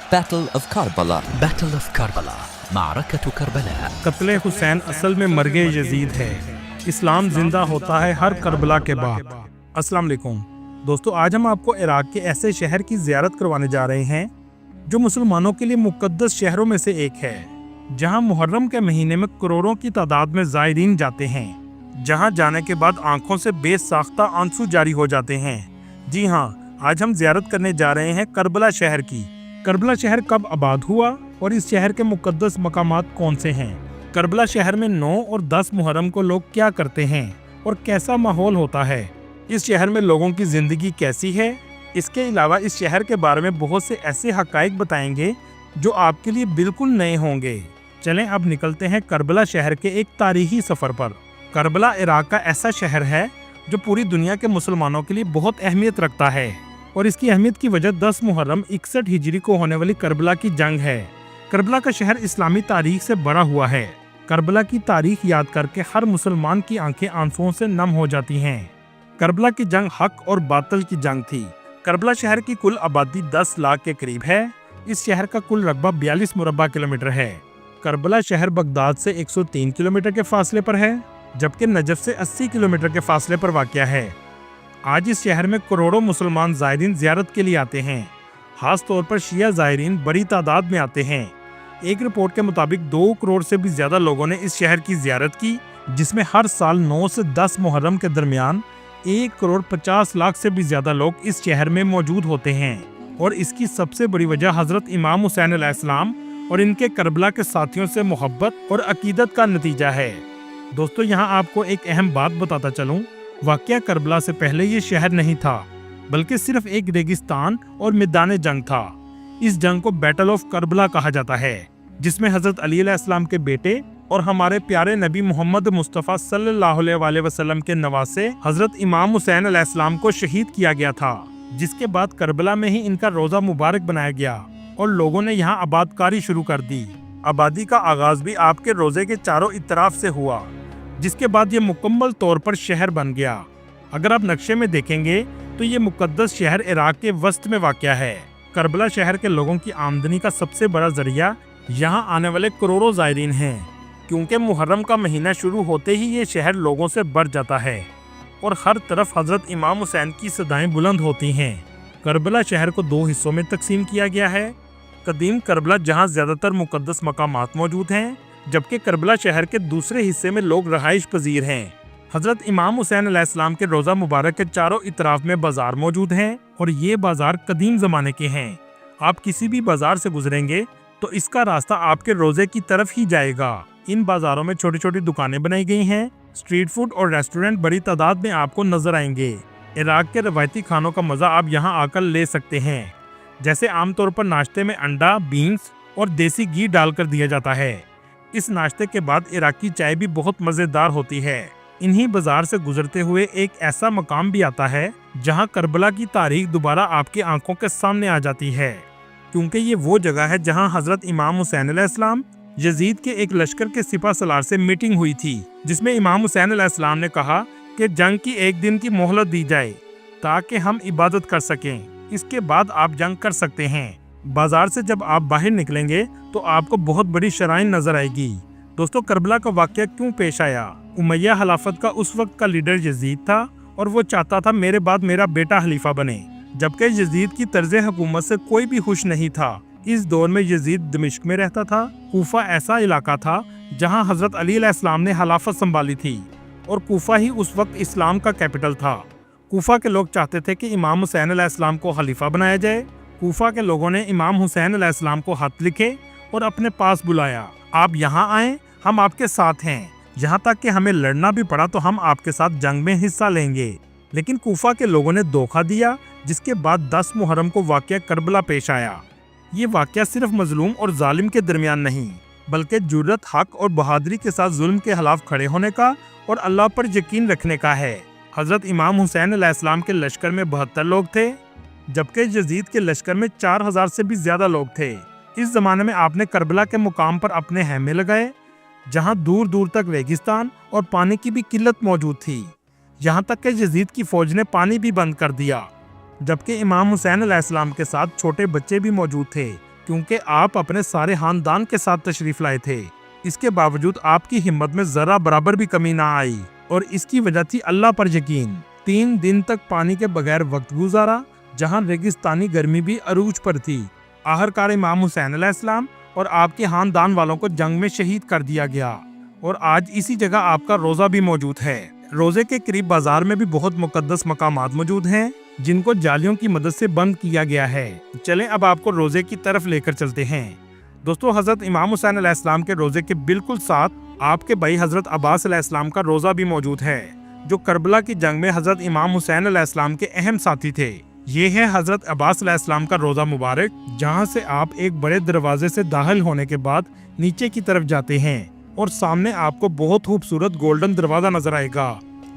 Battle of Karbala. Battle of Karbala. معركة Karbala. قتل حسین اصل میں مرگ یزید ہے۔ اسلام زندہ ہوتا ہے ہر کربلا کے بعد۔ السلام علیکم دوستو، آج ہم آپ کو عراق کے ایسے شہر کی زیارت کروانے جا رہے ہیں جو مسلمانوں کے لیے مقدس شہروں میں سے ایک ہے، جہاں محرم کے مہینے میں کروڑوں کی تعداد میں زائرین جاتے ہیں، جہاں جانے کے بعد آنکھوں سے بے ساختہ آنسو جاری ہو جاتے ہیں۔ جی ہاں، آج ہم زیارت کرنے جا رہے ہیں کربلا شہر کی۔ کربلا شہر کب آباد ہوا اور اس شہر کے مقدس مقامات کون سے ہیں؟ کربلا شہر میں 9 اور 10 محرم کو لوگ کیا کرتے ہیں اور کیسا ماحول ہوتا ہے؟ اس شہر میں لوگوں کی زندگی کیسی ہے؟ اس کے علاوہ اس شہر کے بارے میں بہت سے ایسے حقائق بتائیں گے جو آپ کے لیے بالکل نئے ہوں گے۔ چلیں اب نکلتے ہیں کربلا شہر کے ایک تاریخی سفر پر۔ کربلا عراق کا ایسا شہر ہے جو پوری دنیا کے مسلمانوں کے لیے بہت اہمیت رکھتا ہے، اور اس کی اہمیت کی وجہ 10 محرم 61 ہجری کو ہونے والی کربلا کی جنگ ہے۔ کربلا کا شہر اسلامی تاریخ سے بڑا ہوا ہے۔ کربلا کی تاریخ یاد کر کے ہر مسلمان کی آنکھیں آنسوؤں سے نم ہو جاتی ہیں۔ کربلا کی جنگ حق اور باطل کی جنگ تھی۔ کربلا شہر کی کل آبادی 10 لاکھ کے قریب ہے۔ اس شہر کا کل رقبہ 42 مربع کلومیٹر ہے۔ کربلا شہر بغداد سے 103 کلومیٹر کے فاصلے پر ہے، جبکہ نجف سے 80 کلومیٹر کے فاصلے پر واقع ہے۔ آج اس شہر میں کروڑوں مسلمان زائرین زیارت کے لیے آتے ہیں، خاص طور پر شیعہ زائرین بڑی تعداد میں آتے ہیں۔ ایک رپورٹ کے مطابق 2 کروڑ سے بھی زیادہ لوگوں نے اس شہر کی زیارت کی، جس میں ہر سال 9 سے 10 محرم کے درمیان 1 کروڑ 50 لاکھ سے بھی زیادہ لوگ اس شہر میں موجود ہوتے ہیں، اور اس کی سب سے بڑی وجہ حضرت امام حسین علیہ السلام اور ان کے کربلا کے ساتھیوں سے محبت اور عقیدت کا نتیجہ ہے۔ دوستو، یہاں آپ کو ایک اہم بات بتاتا چلوں، واقعہ کربلا سے پہلے یہ شہر نہیں تھا، بلکہ صرف ایک ریگستان اور میدان جنگ تھا۔ اس جنگ کو بیٹل آف کربلا کہا جاتا ہے، جس میں حضرت علی علیہ السلام کے بیٹے اور ہمارے پیارے نبی محمد مصطفیٰ صلی اللہ علیہ وسلم کے نواسے حضرت امام حسین علیہ السلام کو شہید کیا گیا تھا، جس کے بعد کربلا میں ہی ان کا روزہ مبارک بنایا گیا اور لوگوں نے یہاں آباد کاری شروع کر دی۔ آبادی کا آغاز بھی آپ کے روزے کے چاروں اطراف سے ہوا، جس کے بعد یہ مکمل طور پر شہر بن گیا۔ اگر آپ نقشے میں دیکھیں گے تو یہ مقدس شہر عراق کے وسط میں واقع ہے۔ کربلا شہر کے لوگوں کی آمدنی کا سب سے بڑا ذریعہ یہاں آنے والے کروڑوں زائرین ہیں، کیونکہ محرم کا مہینہ شروع ہوتے ہی یہ شہر لوگوں سے بھر جاتا ہے اور ہر طرف حضرت امام حسین کی صدائیں بلند ہوتی ہیں۔ کربلا شہر کو 2 حصوں میں تقسیم کیا گیا ہے۔ قدیم کربلا، جہاں زیادہ تر مقدس مقامات موجود ہیں، جبکہ کربلا شہر کے دوسرے حصے میں لوگ رہائش پذیر ہیں۔ حضرت امام حسین علیہ السلام کے روزہ مبارک کے چاروں اطراف میں بازار موجود ہیں، اور یہ بازار قدیم زمانے کے ہیں۔ آپ کسی بھی بازار سے گزریں گے تو اس کا راستہ آپ کے روزے کی طرف ہی جائے گا۔ ان بازاروں میں چھوٹی چھوٹی دکانیں بنائی گئی ہیں۔ اسٹریٹ فوڈ اور ریسٹورنٹ بڑی تعداد میں آپ کو نظر آئیں گے۔ عراق کے روایتی کھانوں کا مزہ آپ یہاں آ کر لے سکتے ہیں، جیسے عام طور پر ناشتے میں انڈا، بینز اور دیسی گھی ڈال کر دیا جاتا ہے۔ اس ناشتے کے بعد عراقی چائے بھی بہت مزیدار ہوتی ہے۔ انہی بازار سے گزرتے ہوئے ایک ایسا مقام بھی آتا ہے جہاں کربلا کی تاریخ دوبارہ آپ کی آنکھوں کے سامنے آ جاتی ہے، کیونکہ یہ وہ جگہ ہے جہاں حضرت امام حسین علیہ السلام یزید کے ایک لشکر کے سپہ سالار سے میٹنگ ہوئی تھی، جس میں امام حسین علیہ السلام نے کہا کہ جنگ کی 1 دن کی مہلت دی جائے تاکہ ہم عبادت کر سکیں، اس کے بعد آپ جنگ کر سکتے ہیں۔ بازار سے جب آپ باہر نکلیں گے تو آپ کو بہت بڑی شرائن نظر آئے گی۔ دوستو، کربلا کا واقعہ کیوں پیش آیا؟ امیہ خلافت کا اس وقت کا لیڈر یزید تھا، اور وہ چاہتا تھا میرے بعد میرا بیٹا خلیفہ بنے، جبکہ یزید کی طرز حکومت سے کوئی بھی خوش نہیں تھا۔ اس دور میں یزید دمشق میں رہتا تھا۔ کوفہ ایسا علاقہ تھا جہاں حضرت علی علیہ السلام نے خلافت سنبھالی تھی، اور کوفہ ہی اس وقت اسلام کا کیپٹل تھا۔ کوفہ کے لوگ چاہتے تھے کہ امام حسین علیہ السلام کو خلیفہ بنایا جائے۔ کوفہ کے لوگوں نے امام حسین علیہ السلام کو خط لکھے اور اپنے پاس بلایا، آپ یہاں آئیں، ہم آپ کے ساتھ ہیں، یہاں تک کہ ہمیں لڑنا بھی پڑا تو ہم آپ کے ساتھ جنگ میں حصہ لیں گے۔ لیکن کوفہ کے لوگوں نے دھوکہ دیا، جس کے بعد 10 محرم کو واقعہ کربلا پیش آیا۔ یہ واقعہ صرف مظلوم اور ظالم کے درمیان نہیں، بلکہ جرأت، حق اور بہادری کے ساتھ ظلم کے خلاف کھڑے ہونے کا اور اللہ پر یقین رکھنے کا ہے۔ حضرت امام حسین علیہ السلام کے لشکر میں 72 لوگ تھے، جبکہ یزید کے لشکر میں 4000 سے بھی زیادہ لوگ تھے۔ اس زمانے میں آپ نے کربلا کے مقام پر اپنے خیمے لگائے، جہاں دور دور تک ریگستان اور پانی کی بھی قلت موجود تھی، یہاں تک کہ یزید کی فوج نے پانی بھی بند کر دیا، جبکہ امام حسین علیہ السلام کے ساتھ چھوٹے بچے بھی موجود تھے क्योंकि आप अपने सारे खानदान के साथ तशरीफ लाए थे। इसके बावजूद आपकी हिम्मत में जरा बराबर भी कमी ना आई और इसकी वजह थी अल्लाह पर यकीन। 3 दिन तक पानी के बगैर वक्त गुजारा, जहां रेगिस्तानी गर्मी भी अरूज पर थी। आखिरकार इमाम हुसैन अलैहिस्सलाम और आपके खानदान वालों को जंग में शहीद कर दिया गया और आज इसी जगह आपका रोजा भी मौजूद है। रोजे के करीब बाजार में भी बहुत मुकद्दस मकामात मौजूद हैं, जिनको जालियों की मदद से बंद किया गया है। चलें अब आपको रोजे की तरफ लेकर चलते हैं। दोस्तों, हजरत इमाम हुसैन अलैहिस्सलाम के रोजे के बिल्कुल साथ आपके भाई हजरत अब्बास अलैहिस्सलाम का रोजा भी मौजूद है, जो करबला की जंग में हजरत इमाम हुसैन अलैहिस्सलाम के अहम साथी थे। ये है हजरत अब्बास अलैहिस्सलाम का रोजा मुबारक, जहां से आप एक बड़े दरवाजे से दाखिल होने के बाद नीचे की तरफ जाते हैं और सामने आपको बहुत खूबसूरत गोल्डन दरवाजा नजर आएगा,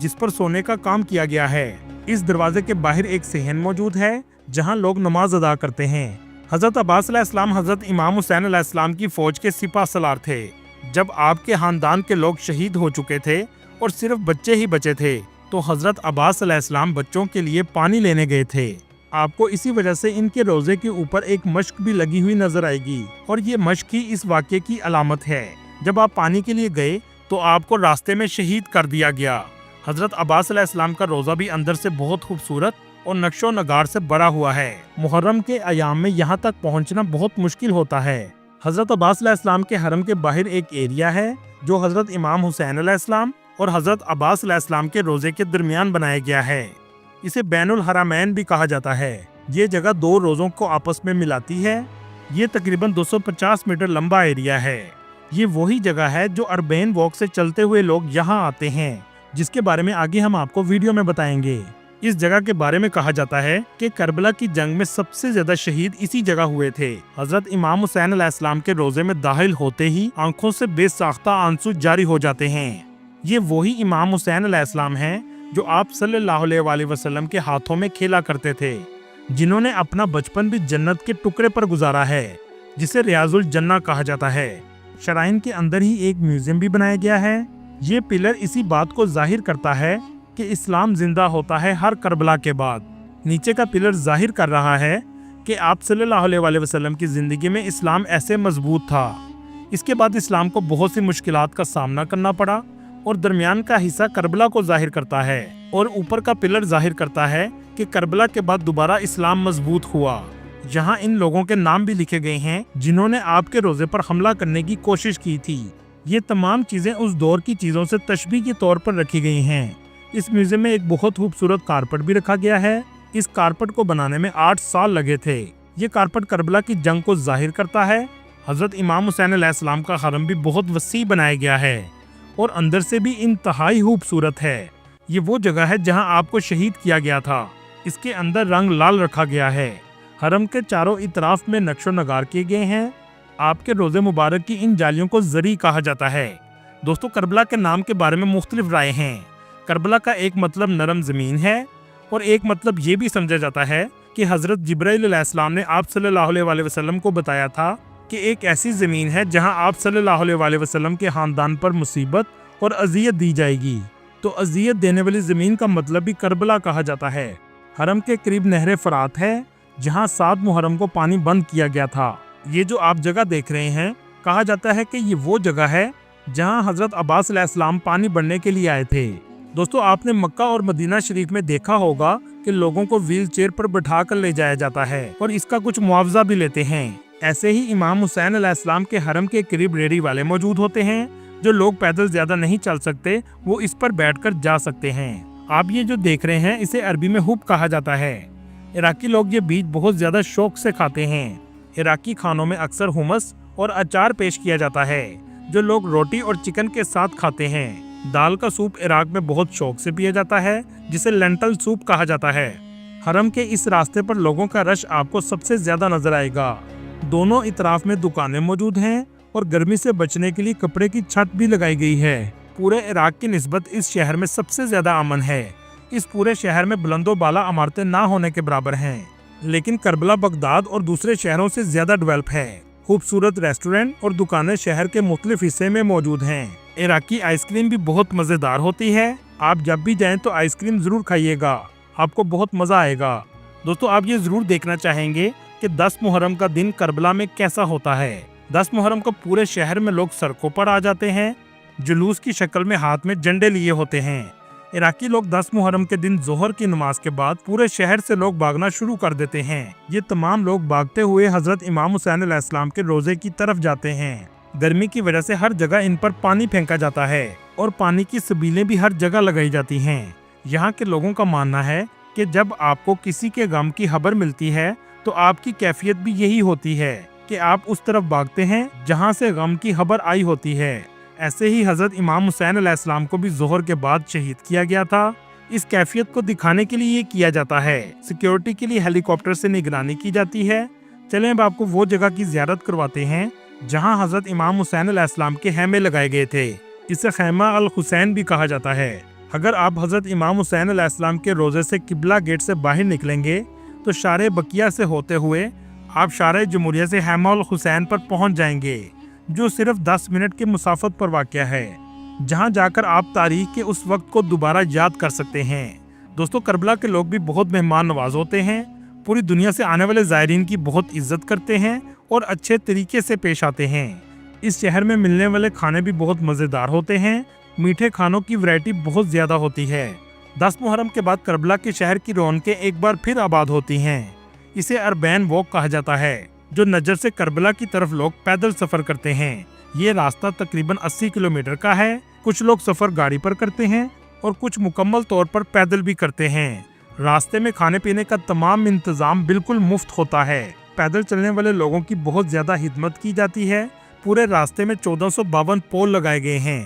जिस पर सोने का काम किया गया है। इस दरवाजे के बाहर एक सहन मौजूद है, जहां लोग नमाज अदा करते हैं। हजरत अब्बास अलैहिस्सलाम हजरत इमाम हुसैन अलैहिस्सलाम की फौज के सिपा सलार थे। जब आपके खानदान के लोग शहीद हो चुके थे और सिर्फ बच्चे ही बचे थे, तो हजरत अब्बास अलैहिस्सलाम बच्चों के लिए पानी लेने गए थे। आपको इसी वजह से इनके रोजे के ऊपर एक मश्क भी लगी हुई नजर आएगी और ये मश्क ही इस वाक़े की अलामत है। जब आप पानी के लिए गए तो आपको रास्ते में शहीद कर दिया गया। हजरत अब्बास अलैहिस्सलाम का रोजा भी अंदर से बहुत खूबसूरत और नक्शो नगार से भरा हुआ है। मुहर्रम के अयाम में यहाँ तक पहुँचना बहुत मुश्किल होता है। हजरत अब्बास अलैहिस्सलाम के हरम के बाहर एक एरिया है, जो हजरत इमाम हुसैन अलैहिस्सलाम और हजरत अब्बास अलैहिस्सलाम के रोजे के दरमियान बनाया गया है। इसे बैनुल हरमैन भी कहा जाता है। ये जगह 2 रोजों को आपस में मिलाती है। ये तकरीबन 250 मीटर लंबा एरिया है। ये वही जगह है जो अरबैन वॉक से चलते हुए लोग यहाँ आते हैं, जिसके बारे में आगे हम आपको वीडियो में बताएंगे। इस जगह के बारे में कहा जाता है कि करबला की जंग में सबसे ज्यादा शहीद इसी जगह हुए थे। हजरत इमाम हुसैन अलैहिस्सलाम के रोजे में दाखिल होते ही आंखों से बेसाख्ता आंसू जारी हो जाते हैं। ये वही इमाम हुसैन अलैहिस्सलाम हैं जो आप सल्लल्लाहु अलैहि वसल्लम के हाथों में खेला करते थे, जिन्होंने अपना बचपन भी जन्नत के टुकड़े पर गुजारा है, जिसे रियाजुल जन्ना कहा जाता है। शराइन के अंदर ही एक म्यूजियम भी बनाया गया है। ये पिलर इसी बात को जाहिर करता है कि इस्लाम जिंदा होता है हर करबला के बाद। नीचे का पिलर जाहिर कर रहा है कि आप सल्लल्लाहु अलैहि वसल्लम की जिंदगी में इस्लाम ऐसे मजबूत था। इसके बाद इस्लाम को बहुत सी मुश्किलात का सामना करना पड़ा और दरमियान का हिस्सा करबला को जाहिर करता है और ऊपर का पिलर जाहिर करता है कि करबला के बाद दोबारा इस्लाम मजबूत हुआ। यहाँ इन लोगों के नाम भी लिखे गए हैं जिन्होंने आपके रोजे पर हमला करने की कोशिश की थी। ये तमाम चीजें उस दौर की चीजों से तशबीह के तौर पर रखी गई हैं। इस म्यूजियम में एक बहुत खूबसूरत कारपेट भी रखा गया है। इस कारपेट को बनाने में 8 साल लगे थे। ये कारपेट करबला की जंग को जाहिर करता है। हजरत इमाम हुसैन अलैहिस्सलाम का हरम भी बहुत वसी बनाया गया है और अंदर से भी इंतहाई खूबसूरत है। ये वो जगह है जहां आपको शहीद किया गया था। इसके अंदर रंग लाल रखा गया है। हरम के चारों इतराफ में नक्शो नगार किए गए हैं। आपके रोजे मुबारक की इन जालियों को जरी कहा जाता है। दोस्तों, करबला के नाम के बारे में मुख्तलिफ राय हैं। करबला का एक मतलब नरम जमीन है और एक मतलब ये भी समझा जाता है कि हजरत जिब्राइल अलैहिस्सलाम ने आप सल्लल्लाहु अलैहि वसल्लम को बताया था कि एक ऐसी जमीन है जहां आप सल्लल्लाहु अलैहि वसल्लम के खानदान पर मुसीबत और अजियत दी जाएगी। तो अजियत देने वाली जमीन का मतलब भी करबला कहा जाता है। हरम के करीब नहर फरात है, जहां 7 मुहर्रम को पानी बंद किया गया था। ये जो आप जगह देख रहे हैं, कहा जाता है कि ये वो जगह है जहां हजरत अब्बास अलैहिस्सलाम पानी भरने के लिए आए थे। दोस्तों, आपने मक्का और मदीना शरीफ में देखा होगा कि लोगों को व्हील चेयर पर बैठा कर ले जाया जाता है और इसका कुछ मुआवजा भी लेते हैं। ऐसे ही इमाम हुसैन अलैहिस्सलाम के हरम के करीब रेडी वाले मौजूद होते हैं। जो लोग पैदल ज्यादा नहीं चल सकते, वो इस पर बैठकर जा सकते हैं। आप ये जो देख रहे हैं, इसे अरबी में हुब कहा जाता है। इराकी लोग ये बीज बहुत ज्यादा शौक से खाते हैं। इराकी खानों में अक्सर हुमस और अचार पेश किया जाता है, जो लोग रोटी और चिकन के साथ खाते हैं। दाल का सूप इराक में बहुत शौक से पिया जाता है, जिसे लेंटल सूप कहा जाता है। हरम के इस रास्ते पर लोगों का रश आपको सबसे ज्यादा नजर आएगा। दोनों इतराफ में दुकानें मौजूद हैं और गर्मी से बचने के लिए कपड़े की छत भी लगाई गई है। पूरे इराक की निस्बत इस शहर में सबसे ज्यादा अमन है। इस पूरे शहर में बुलंदो बाला इमारतें ना होने के बराबर हैं, लेकिन करबला बगदाद और दूसरे शहरों से ज्यादा डेवलप है। खूबसूरत रेस्टोरेंट और दुकानें शहर के मुख्तलिफ हिस्से में मौजूद हैं। इराकी आइसक्रीम भी बहुत मजेदार होती है। आप जब भी जाएं तो आइसक्रीम जरूर खाइएगा, आपको बहुत मजा आएगा। दोस्तों, आप ये जरूर देखना चाहेंगे कि 10 मुहर्रम का दिन करबला में कैसा होता है। 10 मुहर्रम को पूरे शहर में लोग सड़कों पर आ जाते हैं, जुलूस की शक्ल में हाथ में झंडे लिए होते हैं। इराकी लोग 10 मुहर्रम के दिन जोहर की नमाज के बाद पूरे शहर से लोग भागना शुरू कर देते हैं। ये तमाम लोग भागते हुए हजरत इमाम हुसैन अलैहिस्सलाम के रोजे की तरफ जाते हैं। गर्मी की वजह से हर जगह इन पर पानी फेंका जाता है और पानी की सबीलें भी हर जगह लगाई जाती हैं। यहाँ के लोगों का मानना है कि जब आपको किसी के गम की खबर मिलती है तो आपकी कैफियत भी यही होती है कि आप उस तरफ भागते हैं जहाँ से गम की खबर आई होती है। ऐसे ही हजरत इमाम हुसैन अलैहिस्सलाम को भी जोहर के बाद शहीद किया गया था। इस कैफियत को दिखाने के लिए ये किया जाता है। सिक्योरिटी के लिए हेलीकॉप्टर से निगरानी की जाती है। चलें अब आपको वो जगह की ज़ियारत करवाते हैं जहां हजरत इमाम हुसैन अलैहिस्सलाम के खैमे लगाए गए थे। इसे खैमा अल हुसैन भी कहा जाता है। अगर आप हजरत इमाम हुसैन अलैहिस्सलाम के रोजे से किबला गेट से बाहर निकलेंगे तो शारे बकिया से होते हुए आप शारे जमहूरिया से खैमा अल हुसैन पर पहुंच जाएंगे, जो सिर्फ 10 मिनट के मुसाफत पर वाक़या है, जहां जाकर आप तारीख के उस वक्त को दोबारा याद कर सकते हैं। दोस्तों, करबला के लोग भी बहुत मेहमान नवाज होते हैं, पूरी दुनिया से आने वाले ज़ायरीन की बहुत इज्जत करते हैं और अच्छे तरीके से पेश आते हैं। इस शहर में मिलने वाले खाने भी बहुत मज़ेदार होते हैं। मीठे खानों की वैरायटी बहुत ज़्यादा होती है। 10 मुहर्रम के बाद करबला के शहर की रौनकें एक बार फिर आबाद होती हैं। इसे अरबैन वॉक कहा जाता है, जो नजर से करबला की तरफ लोग पैदल सफर करते हैं। ये रास्ता तकरीबन 80 किलोमीटर का है। कुछ लोग सफर गाड़ी पर करते हैं और कुछ मुकम्मल तौर पर पैदल भी करते हैं। रास्ते में खाने पीने का तमाम इंतजाम बिल्कुल मुफ्त होता है। पैदल चलने वाले लोगों की बहुत ज्यादा हिदमत की जाती है। पूरे रास्ते में 1452 पोल लगाए गए हैं।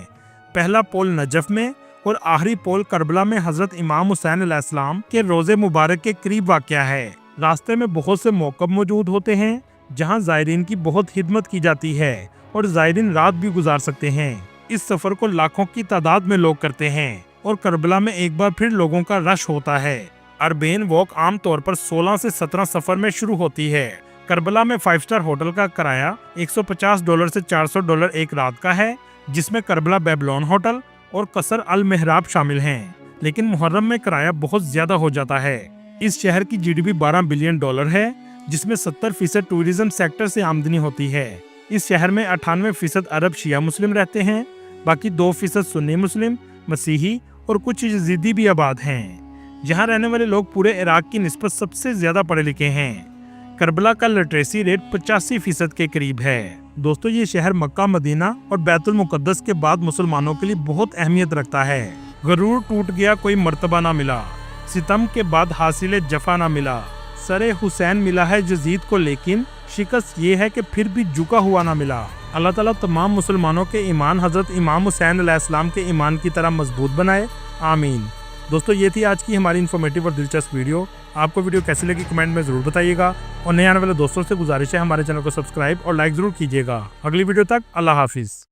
पहला पोल नजफ में और आखिरी पोल करबला में हजरत इमाम हुसैन अलैहिस्सलाम के रोजे मुबारक के करीब वाक़या है। रास्ते में बहुत से मौक़िफ़ मौजूद होते हैं जहां ज़ायरीन की बहुत खिदमत की जाती है और ज़ायरीन रात भी गुजार सकते हैं। इस सफ़र को लाखों की तादाद में लोग करते हैं और करबला में एक बार फिर लोगों का रश होता है। अरबैन वॉक आम तौर पर 16 से 17 सफ़र में शुरू होती है। करबला में 5 स्टार होटल का किराया $150 से $400 एक रात का है, जिसमें करबला बेबलोन होटल और कसर अल मेहराब शामिल हैं। लेकिन मुहर्रम में किराया बहुत ज़्यादा हो जाता है। इस शहर की GDP $12 बिलियन है, जिसमें 70% टूरिज्म सेक्टर से आमदनी होती है। इस शहर में 98% अरब शिया मुस्लिम रहते हैं, बाकी 2% सुन्नी मुस्लिम, मसीही और कुछ यजीदी भी आबाद हैं। यहाँ रहने वाले लोग पूरे इराक की निस्बत सबसे ज़्यादा पढ़े लिखे हैं। करबला का लिटरेसी रेट 85% के करीब है। दोस्तों, ये शहर मक्का, मदीना और बैतुल मुकद्दस के बाद मुसलमानों के लिए बहुत अहमियत रखता है। गरूर टूट गया कोई मर्तबा ना मिला, सितम के बाद हासिल जफा ना मिला। सरे हुसैन मिला है यजीद को, लेकिन शिकस्त ये है कि फिर भी झुका हुआ ना मिला। अल्लाह ताला तमाम मुसलमानों के ईमान हजरत इमाम हुसैन अलैहिस्सलाम के ईमान की तरह मजबूत बनाए, आमीन। दोस्तों, ये थी आज की हमारी इन्फॉर्मेटिव और दिलचस्प वीडियो। आपको वीडियो कैसी लगी कमेंट में ज़रूर बताइएगा और नए आने वाले दोस्तों से गुजारिश है हमारे चैनल को सब्सक्राइब और लाइक ज़रूर कीजिएगा। अगली वीडियो तक अल्लाह हाफिज़।